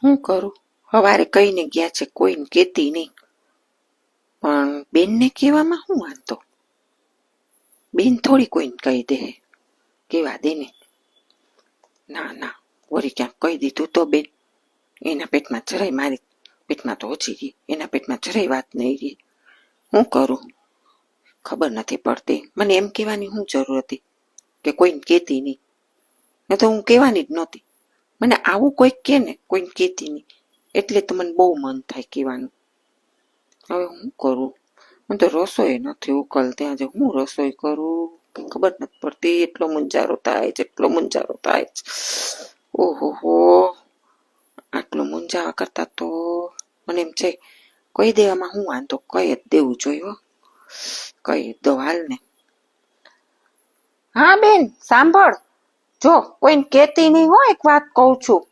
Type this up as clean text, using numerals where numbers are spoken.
હું કરું? સવારે કહીને ગયા છે કોઈને કહેતી નહીં, પણ બેનને કહેવામાં શું વાંધો? બેન થોડી કોઈને કહી દે, કેવા દે ને. ના ના, વળી ક્યાંક કહી દીધું તો બેન એના પેટમાં જરાય, મારી પેટમાં તો ઓછી રહી, એના પેટમાં જરાય વાત નહીં રહી. હું કરું ખબર નથી પડતી. મને એમ કહેવાની શું જરૂર હતી કે કોઈને કહેતી નહીં? ન તો હું કહેવાની જ નહોતી. મને આવું કોઈક કહે ને કોઈને કહેતી નહીં એટલે તો મને બહુ મન થાય કહેવાનું. હવે હું કરું? હું તો રસોઈ નથી ઉકલતી, આજે હું રસોઈ કરું કંઈ ખબર નથી પડતી. એટલો મૂંઝારો થાય છે, એટલો મૂંઝારો થાય છે. ઓહો હો, આટલું મૂંઝાવા કરતા તો મને એમ છે કહી દેવામાં શું વાંધો, કહી જ દેવું જોઈએ. કહી દો હાલ ને. હા બેન સાંભળ, જો કોઈને કહેતી નહીં હો, એક વાત કહું છું.